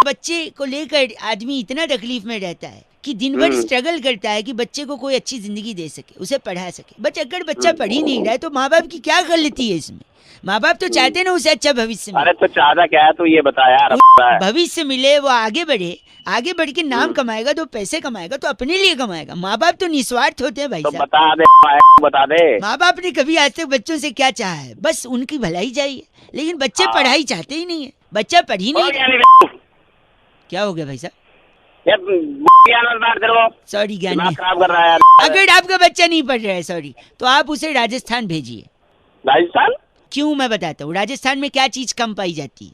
बच्चे को लेकर आदमी इतना तकलीफ में रहता है कि दिन भर स्ट्रगल करता है कि बच्चे को कोई अच्छी जिंदगी दे सके, उसे पढ़ा सके। बट अगर बच्चा पढ़ ही नहीं रहा है तो माँ बाप की क्या गलती है इसमें? माँ बाप तो चाहते हैं ना उसे अच्छा भविष्य मिले। अरे तो चाहता क्या है तू ये बता यार। भविष्य मिले, वो आगे बढ़े, आगे बढ़ के नाम कमाएगा, तो पैसे कमाएगा तो अपने लिए कमाएगा। माँ बाप तो निस्वार्थ होते हैं भाई तो साहब। बता दे। माँ बाप ने कभी आज तक बच्चों से क्या चाहा है? बस उनकी भलाई चाहिए। लेकिन बच्चे पढ़ाई चाहते ही नहीं है, बच्चा पढ़ ही नहीं रहा। क्या हो गया भाई साहब? सॉरी ज्ञानी, खराब कर रहा है यार। अगर आपका बच्चा नहीं पढ़ रहा है सॉरी, तो आप उसे राजस्थान भेजिए। राजस्थान क्यों? मैं बताता हूँ। राजस्थान में क्या चीज कम पाई जाती है?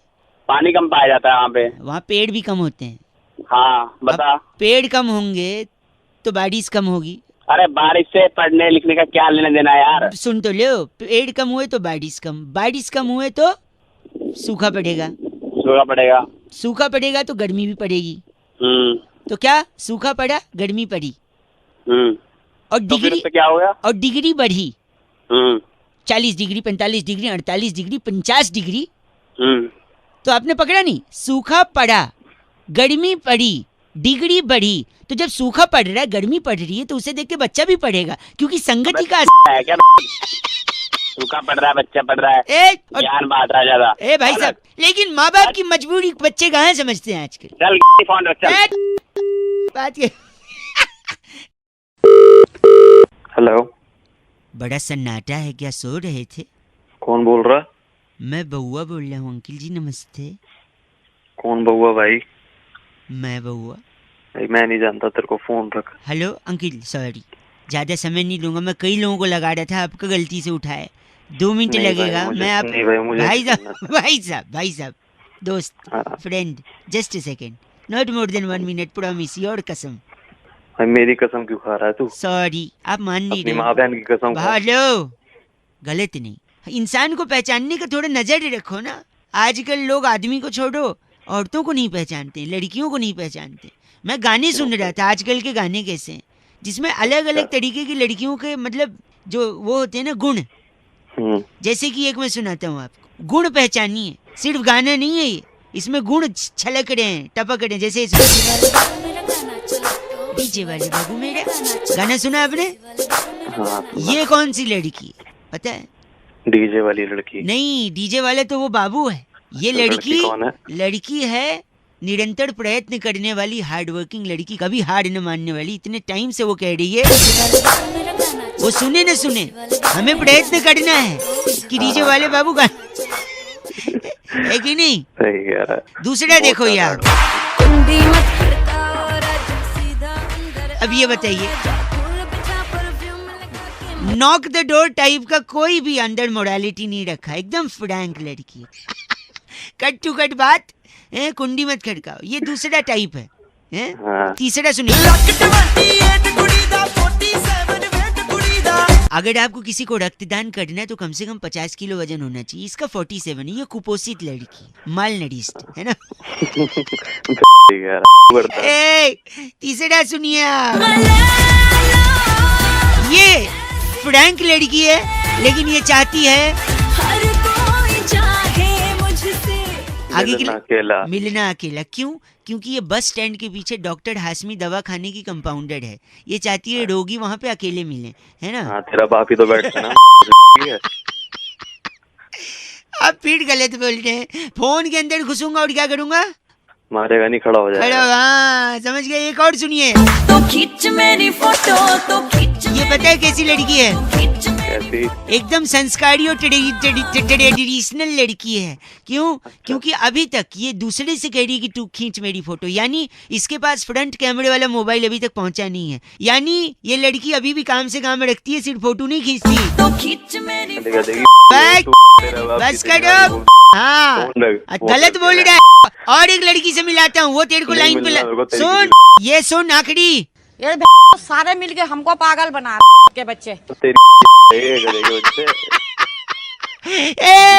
पानी कम पाया जाता है वहाँ पे। वहाँ पेड़ भी कम होते हैं। हाँ बता। पेड़ कम होंगे तो बारिश कम होगी। अरे बारिश से पढ़ने लिखने का क्या लेना देना यार? सुन तो लो, पेड़ कम हुए तो बारिश कम, बारिश कम हुए तो सूखा पड़ेगा, सूखा पड़ेगा तो गर्मी भी पड़ेगी। तो क्या सूखा पड़ा, गर्मी पड़ी, और डिग्री तो क्या हो गया? और डिग्री बढ़ी। 40 डिग्री, 45 डिग्री, 48 डिग्री, 50 डिग्री। तो आपने पकड़ा नहीं? सूखा पड़ा, गर्मी पड़ी, डिग्री बढ़ी। तो जब सूखा पड़ रहा है, गर्मी पड़ रही है, तो उसे देख के बच्चा भी पढ़ेगा, क्योंकि संगति का है क्या? सूखा पड़ रहा है, बच्चा पढ़ रहा है, ज्ञान बांट रहा ज्यादा। ए भाई साहब, लेकिन माँ बाप की मजबूरी बच्चे कहाँ समझते हैं आजकल। चल फोन रख, चल। बात ये। हेलो, बड़ा सन्नाटा है क्या? सो रहे थे? कौन बोल रहा? मैं बउआ बोल रहा हूँ। अंकिल जी नमस्ते। कौन बउआ भाई? मैं बउआ भाई, मैं नहीं जानता, तेरे को फोन रख। हेलो अंकिल, सॉरी, ज्यादा समय नहीं लूंगा। मैं कई लोगों को लगा रहा था, आपका गलती से उठाए। 2 मिनट लगेगा। मैं आप भाई साहब दोस्त, friend, just a second, not more than 1 minute, promise, your कसम। भाई मेरी कसम क्यों खा रहा है तू? सॉरी, आप मान नहीं रहे। माँ बहन की कसम। हेलो, गलत नहीं। इंसान को पहचानने का थोड़ा नजर रखो ना। आजकल लोग आदमी को छोड़ो, औरतों को नहीं पहचानते, लड़कियों को नहीं पहचानते। मैं गाने सुन रहा था, आजकल के गाने कैसे हैं, जिसमें अलग अलग तरीके की लड़कियों के मतलब जो वो होते हैं ना गुण। जैसे कि एक मैं सुनाता हूँ आपको, गुण पहचानिए। सिर्फ गाना नहीं है ये, इसमें गुण छलक रहे हैं, टपक रहे हैं। जैसे डीजे वाले बाबू मेरा गाना सुना आपने? ये कौन सी लड़की है पता है? डीजे वाली लड़की नहीं, डीजे वाले तो वो बाबू है। ये लड़की कौन है? लड़की है निरंतर प्रयत्न करने वाली, हार्ड वर्किंग लड़की, कभी हार न मानने वाली। इतने टाइम से वो कह रही है, वो सुने न सुने, हमें प्रयत्न करना है कि डीजे वाले बाबू का है कि नहीं? सही यार। दूसरा देखो यार, अब ये बताइए, नॉक द डोर टाइप का कोई भी अंदर मोरालिटी नहीं रखा, एकदम फ्रैंक लड़की। कट टू कट बात, कुंडी मत खड़काओ, ये दूसरा टाइप है। तीसरा सुनिए, अगर आपको किसी को रक्तदान करना है तो कम से कम 50 किलो वजन होना चाहिए। इसका 47 है। ये कुपोषित लड़की, माल नरिष्ट है ना। तीसरा सुनिए, ये फ्रैंक लड़की है, लेकिन ये चाहती है आगे के लिए मिलना अकेला। क्यों? क्योंकि ये बस स्टैंड के पीछे डॉक्टर हाशमी दवा खाने की कंपाउंडर है। ये चाहती है रोगी वहाँ पे अकेले मिले, है ना? हाँ, तेरा बाप ही तो बैठता ना। आप फिर गलत बोल रहे हैं। फोन के अंदर घुसूंगा और क्या करूंगा? मारेगा नहीं, खड़ा हो जाएगा। हाँ, समझ गए। एक और सुनिए, तो खींच मेरी फोटो, तो खींच ये पता है कैसी लड़की है? कैसी? एकदम संस्कारी और ट्रेडिशनल लड़की है। क्यों? क्योंकि अभी तक ये दूसरे से कह रही है कि तू खींच मेरी फोटो, यानी इसके पास फ्रंट कैमरे वाला मोबाइल अभी तक पहुंचा नहीं है। यानी ये लड़की अभी भी काम से काम रखती है, सिर्फ फोटो नहीं खींचती। बस करो। हाँ गलत बोल रहा है। और एक लड़की से मिलाता हूँ, वो तेरे को लाइन पे सुन, ये सुन आखिरी। ये सारे मिलके हमको पागल बना के बच्चे।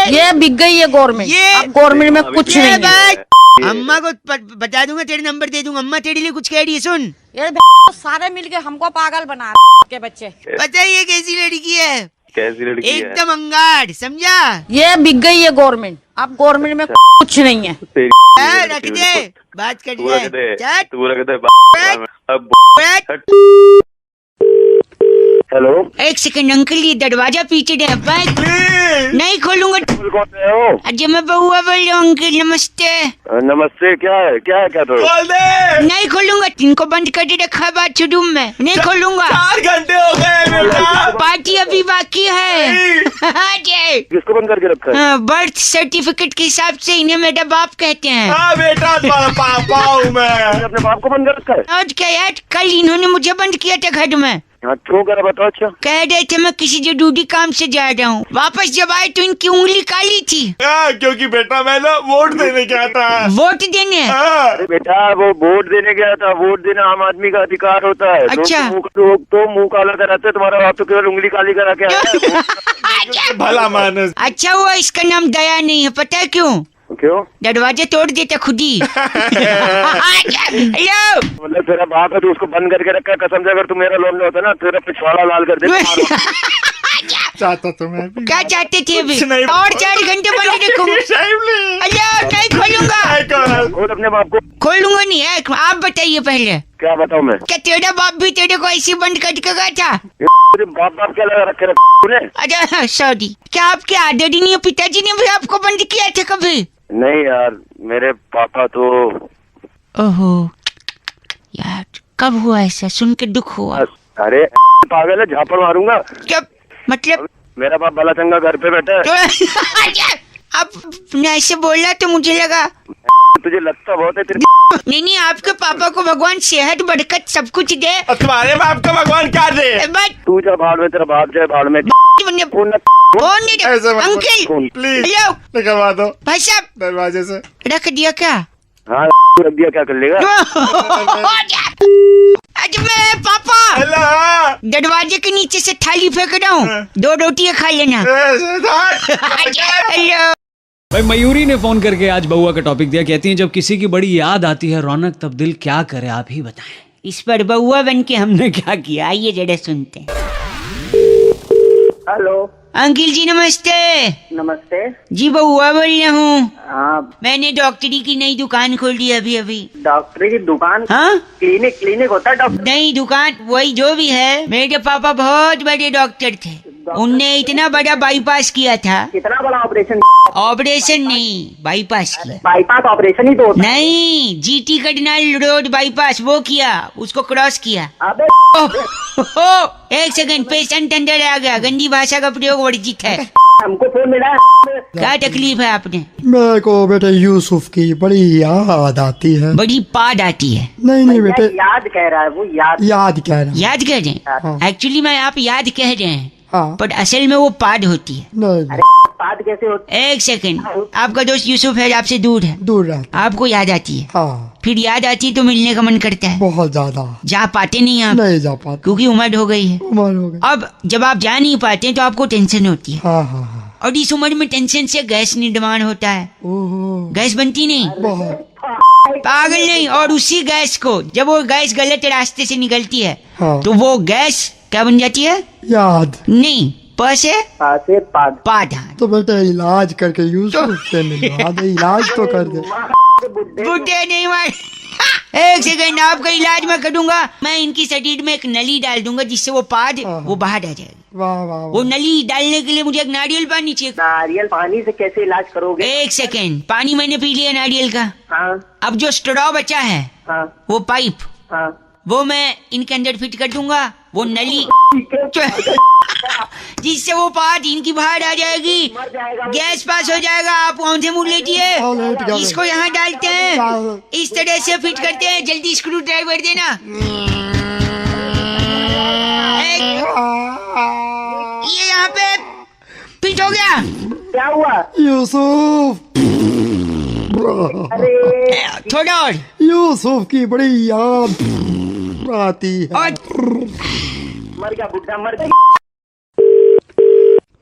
ये बिक गई है गवर्नमेंट, अब गवर्नमेंट में कुछ नहीं है। अम्मा को बता दूंगा, तेरे नंबर दे दूंगा, अम्मा तेरे लिए कुछ कह रही है, सुन। ये सारे मिलके हमको पागल बना के बच्चे। पता है ये कैसी लड़की है? कैसी लड़की है? एकदम अंगाड़, समझा? ये बिक गई है गवर्नमेंट, अब गवर्नमेंट में कुछ नहीं है। रख दे, बात कर दे। हेलो, एक सेकंड अंकल, ये दरवाजा पीछे नहीं खोलूंगा। अजय मैं बउआ बोल रहा हूँ अंकल, नमस्ते। नमस्ते। क्या है क्या तो? नहीं खोलूंगा, इनको बंद करके रखा बाथरूम में, नहीं खोलूंगा। 4 घंटे हो गए, पार्टी अभी बाकी है। किसको बंद करके रखा है? बर्थ सर्टिफिकेट के हिसाब से इन्हें मेरा बाप कहते हैं। हाँ बेटा, तुम्हारा पापा हूँ मैं। अपने बाप को बंद कर रखा है? और क्या यार, कल इन्होंने मुझे बंद किया था घर में। क्यों करा बताओ? अच्छा, कह रहे थे मैं किसी जरूरी काम से जा रहा हूँ, वापस जब आए तो इनकी उंगली काली थी। क्योंकि बेटा मैं ना वोट देने गया था। वोट देने? अरे बेटा, वो वोट देने गया था। वोट देना आम आदमी का अधिकार होता है। अच्छा। तो मुंह काला कराते, तुम्हारा बाप तो केवल उंगली काली करा के आया है। भला मानस। अच्छा हुआ इसका नाम दया नहीं है, पता है क्यों? क्यों? दरवाजे तोड़ देता खुद ही। मतलब तेरा बाप है तो उसको बंद करके रखा है। कसम से अगर तू मेरा लोन होता ना, तेरा पिछवाड़ा लाल कर देता। चाहता तो मैं क्या चाहते थे अभी? और 4 घंटे बंद रखूंगा। नहीं खोलूंगा। खोल अपने बाप को। खोलूंगा नहीं है, आप बताइए पहले। क्या बताऊं मैं? क्या तेरा बाप भी तेरे को ऐसे बंद करके गया था? बाप क्या लगा रखे तूने? अच्छा सॉरी, क्या आपके आदर ही नहीं है? पिताजी ने भी आपको बंद किया था कभी? नहीं यार, मेरे पापा तो। ओहो यार, कब हुआ ऐसा? सुन के दुख हुआ। अरे पागल है, झापड़ मारूंगा। क्या मतलब? मेरा बाप भला चंगा घर पे बैठा है। अब ऐसे बोला तो मुझे लगा तुझे लगता बहुत है तेरे। नहीं, आपके पापा को भगवान सेहत बरकत सब कुछ दे। तुम्हारे बाप को भगवान क्या दे? तू जा भाड़ में, तेरा बाप जाए भाड़ में। अंकल प्लीज निकलवा दो भाई साहब, दरवाजे से। रख दिया क्या? हाँ रख दिया, क्या कर लेगा? आज मैं पापा दरवाजे के नीचे से थाली फेंक रहा हूँ, 2 रोटियाँ खा लेना। हेलो भाई, मयूरी ने फोन करके आज बउआ का टॉपिक दिया। कहती हैं जब किसी की बड़ी याद आती है रौनक, तब दिल क्या करे, आप ही बताएं। इस पर बउआ बन के हमने क्या किया, आइए जरा सुनते हैं। हेलो अंकिल जी नमस्ते। नमस्ते जी बउआ बोल रहा हूँ। हाँ, मैंने डॉक्टरी की नई दुकान खोल दी अभी। डॉक्टरी की दुकान? हाँ, क्लिनिक होता है डॉक्टर? नहीं दुकान, वही जो भी है। मेरे पापा बहुत बड़े डॉक्टर थे, उनने इतना बड़ा बाईपास किया था। कितना बड़ा ऑपरेशन? ऑपरेशन नहीं, बाईपास किया। बाईपास ऑपरेशन ही तो होता नहीं, जीटी कर्नाल रोड बाईपास वो किया, उसको क्रॉस किया। अबे एक सेकंड, पेशेंट अंदर आ गया। गंदी भाषा का प्रयोग वर्जित है। हमको फोन मिला है। क्या तकलीफ है आपने? मेरे को बेटे यूसुफ की बड़ी याद आती है। बड़ी पाद आती है? नहीं बेटे, याद कह रहा है वो। याद कह रहा है। याद कह रहे हैं? एक्चुअली मैं आप याद कह रहे हैं, पर असल में वो पाद होती है। नहीं पाद कैसे होती है? एक सेकंड, आपका दोस्त यूसुफ है, आपसे दूर है, दूर रहता। आपको याद आती है? हाँ। फिर याद आती है तो मिलने का मन करता है? बहुत ज्यादा। जा पाते नहीं आप? नहीं जा पाते, क्योंकि उम्र हो गई है। उम्र हो गई। अब जब आप जा नहीं पाते तो आपको टेंशन होती है। हाँ हाँ हाँ। और इस उम्र में टेंशन से गैस निर्माण होता है। ओहो, गैस बनती नहीं? बहुत। पागल नहीं। और उसी गैस को जब वो गैस गलत रास्ते से निकलती है, हाँ। तो वो गैस क्या बन जाती है? याद नहीं, पाद। पाद। तो बेटा इलाज करके यूसुफ से मिलवा दे, इलाज तो कर दे। बुढ़े नहीं मार। एक सेकंड, आपका इलाज मैं करूंगा। मैं इनकी शरीर में एक नली डाल दूंगा जिससे वो पाद वो बाहर आ जाएगी। वाह वाह। वो नली डालने के लिए मुझे एक नारियल पानी चाहिए। नारियल पानी से कैसे इलाज करोगे? एक सेकंड, पानी मैंने पी लिया नारियल का। हाँ। अब जो स्ट्रॉ बचा है, हाँ। वो पाइप, हाँ। वो मैं इनके अंदर फिट कर दूंगा, वो नली जिससे वो पार्ट इनकी बाहर आ जाएगी, गैस पास हो जाएगा। आप वहां से मुंह लेटिए, इसको यहाँ डालते हैं, इस तरह से फिट करते हैं। जल्दी स्क्रू ड्राइवर देना। ये यहाँ पे फिट हो गया। क्या हुआ यूसुफ? थोड़ा और। यूसुफ की बड़ी याद आती है। मर गया बुढ़ा, मर गया।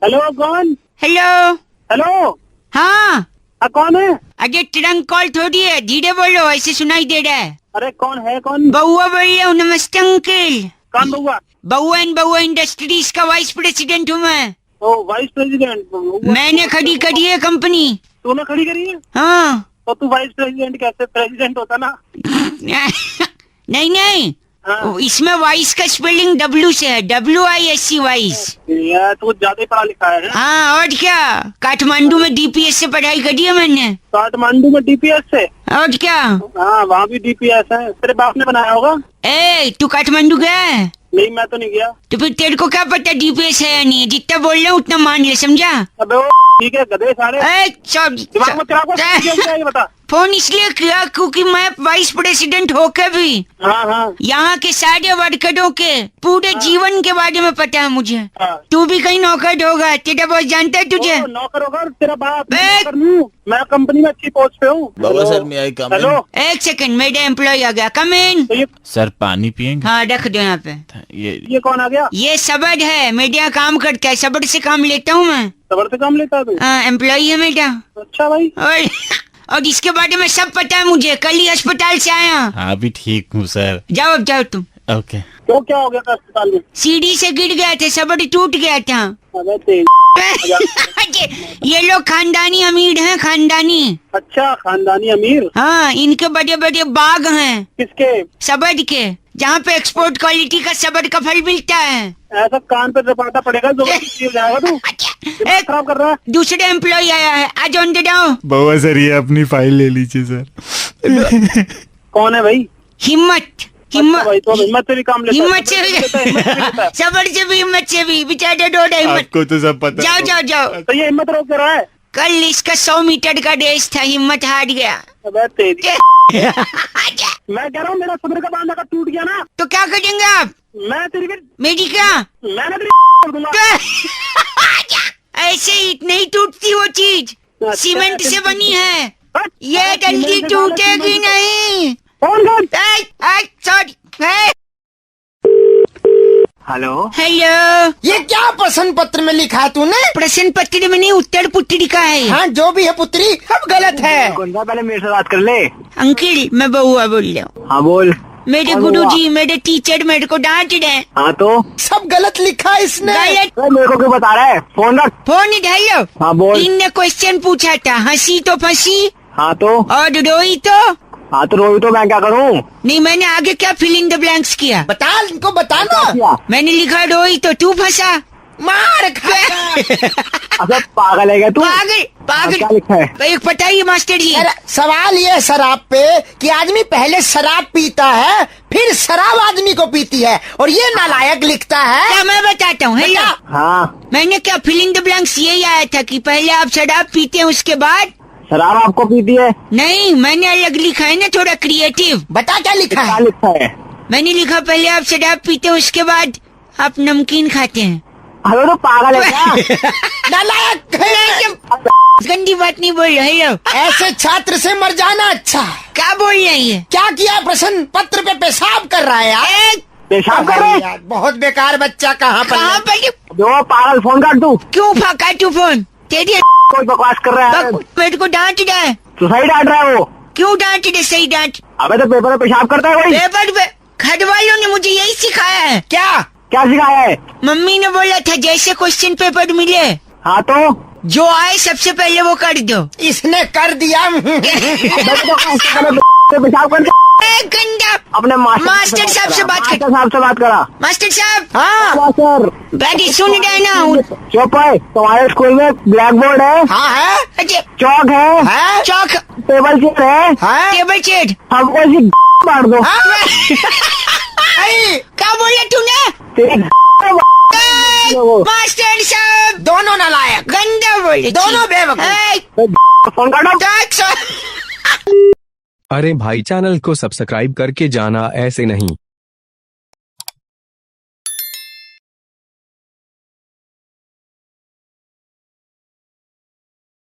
हेलो कौन? हेलो हेलो हाँ कौन है? अरे ट्रंक कॉल थोड़ी है, धीरे बोलो, ऐसे सुनाई दे रहा है। अरे कौन है? कौन? बउआ बोल रहा हूँ। नमस्ते अंकल। कौन बउआ? बउआ इंडस्ट्रीज का वाइस प्रेसिडेंट हूँ मैं। ओ वाइस प्रेसिडेंट? मैंने खड़ी करी है कंपनी। तूने खड़ी करी है? हाँ। तो तू वाइस प्रेसिडेंट कैसे? प्रेसिडेंट होता ना। नहीं इसमें वाइस का स्पेलिंग W से है, WISC वाइस। यार तू ज्यादा ही पढ़ा लिखा है। हाँ और क्या, काठमांडू में DPS से पढ़ाई करी है मैंने। काठमांडू में DPS से? और क्या। हाँ वहाँ भी DPS है। तेरे बाप ने बनाया होगा। तू काठमांडू गया है? नहीं मैं तो नहीं गया। तो फिर तेरे को क्या पता DPS है या नहीं? जितना बोल रहा हूँ उतना मान ले, समझा? अबे ठीक है गधे सारे। दिमाग में तेरा बता। फोन इसलिए किया क्योंकि मैं वाइस प्रेसिडेंट होकर भी यहाँ के सारे वर्करों के पूरे जीवन के बारे में पता है मुझे। तू भी कहीं नौकर होगा, तेरा बॉस जानता है तुझे। नौकर होगा तेरा बाप। मैं कंपनी में अच्छी पोस्ट पे हूँ। सर मैं आई कम इन? हेलो एक सेकंड, मेरा एम्प्लॉय आ गया, कम इन। सर पानी पियेंगे? हाँ रख दो यहाँ पे। ये कौन आ गया? ये सबड़ है, मेरा काम करता है, सबड़ से काम लेता हूँ मैं। सबड़ से काम लेता है? हाँ एम्प्लॉय है मेरा। अच्छा भाई। और इसके बारे में सब पता है मुझे, कल ही अस्पताल से आया। हाँ भी ठीक हूँ सर। जाओ अब जाओ तुम। ओके। तो क्या हो गया था अस्पताल में? सीढ़ी से गिर गया थे, सबड़ टूट गया था। अबे तेज। ये लोग खानदानी अमीर हैं, खानदानी। अच्छा खानदानी अमीर? हाँ इनके बड़े बड़े बाग हैं। किसके? सबड़ के, जहाँ पे एक्सपोर्ट क्वालिटी का सबड़ का फल मिलता है। ऐसा कान पे रपाटा पड़ेगा जो जाएगा तू। खराब कर रहा है। दूसरे एम्प्लॉय आया है, आज ऑन दे जाओ। बउआ सर ये अपनी फाइल ले लीजिए सर। कौन है भाई? हिम्मत। तो हिम्मत से भी काम लेता है। हिम्मत से भी, सबड़ से भी, हिम्मत से भी, बेचारा डोडा हिम्मत। आपको तो सब पता। जाओ जाओ जाओ। तो ये हिम्मत रोक रहा है। कल इसका 100 मीटर का रेस था, हिम्मत हार गया। अबे तेरी। मैं कह रहा हूँ मेरा सब्र का बांधा का टूट गया ना, तो क्या करेंगे आप? मैं तेरी मेरी क्या? मैंने तेरी कर दूंगा। ऐसे ही नहीं टूटती वो चीज, सीमेंट से बनी है, ये जल्दी टूटेगी नहीं। सॉरी। हेलो हेलो, ये क्या प्रश्न पत्र में लिखा है तूने? प्रश्न पत्र में नहीं, उत्तर पुत्रिका है। हाँ जो भी है पुत्री, सब गलत है। पहले मेरे से बात कर ले। अंकल मैं बउआ बोल रहा हूँ। हाँ बोल। मेरे गुरुजी, मेरे टीचर मेरे को डांट रहे हैं। हाँ तो सब गलत लिखा है इसने। गलत। मेरे को क्यों बता रहा है? फोन रख। फोन इधर लो। हाँ बोल। इनने क्वेश्चन पूछा था, हंसी तो फंसी। हाँ तो। और रोई तो। हाँ तो रोई तो मैं क्या करूँ? नहीं मैंने आगे क्या फिल इन द ब्लैंक्स किया? बता, इनको बताना। मैंने लिखा रोई तो तू फंसा। मार खा। अच्छा पागल है क्या तू? पागल क्या लिखा है? एक पता ही मास्टर जी। सवाल ये शराब पे कि आदमी पहले शराब पीता है फिर शराब आदमी को पीती है, और ये नालायक लिखता है। क्या मैं बताता हूँ? हाँ मैंने क्या फिल इन द ब्लैंक्स यही आया था कि पहले आप शराब पीते हैं उसके बाद शराब आपको पीती है। नहीं मैंने अलग लिखा है ना, थोड़ा क्रिएटिव। बता क्या लिखा है? क्या लिखा है? मैंने लिखा पहले आप शराब पीते हैं उसके बाद आप नमकीन खाते हैं। अरे तो पागल है क्या? नालायक है। गंदी बात नहीं बोल रहे हो। ऐसे छात्र से मर जाना अच्छा। क्या बोल रही है? क्या किया? प्रश्न पत्र पे पेशाब कर रहा है यार। पेशाब कर रहा है यार, बहुत बेकार बच्चा। कहाँ पर? जो पागल, फोन काट दू। क्यों काट तू फोन? तेरी कोई बकवास कर रहा है। मेरे को डांट रहा है। तो सही डांट रहा है वो। क्यों डांट रहे? सही डांट। अबे तो पेपर में पेशाब करता है वही। पेपर पे घर वालों ने मुझे यही सिखाया है। क्या सिखाया है? मम्मी ने बोला था जैसे क्वेश्चन पेपर मिले, हाँ तो जो आए सबसे पहले वो कर दो। इसने कर दिया। पेशाब कर गंदा। अपने मास्टर साहब से बात कर। साहब से बात करा। मास्टर साहब। हाँ सर। बैठी सुन रहे ना। चुप है। तुम्हारे स्कूल में ब्लैक बोर्ड है? हाँ है। अच्छा चौक है? चौक। टेबल चेयर है? Table chair. हमको ऐसी मार दो। भाई क्या बोला तूने? मास्टर साहब दोनों नालायक, गंदा बोले, दोनों बेवकूफ। फोन काटो। अरे भाई चैनल को सब्सक्राइब करके जाना ऐसे नहीं।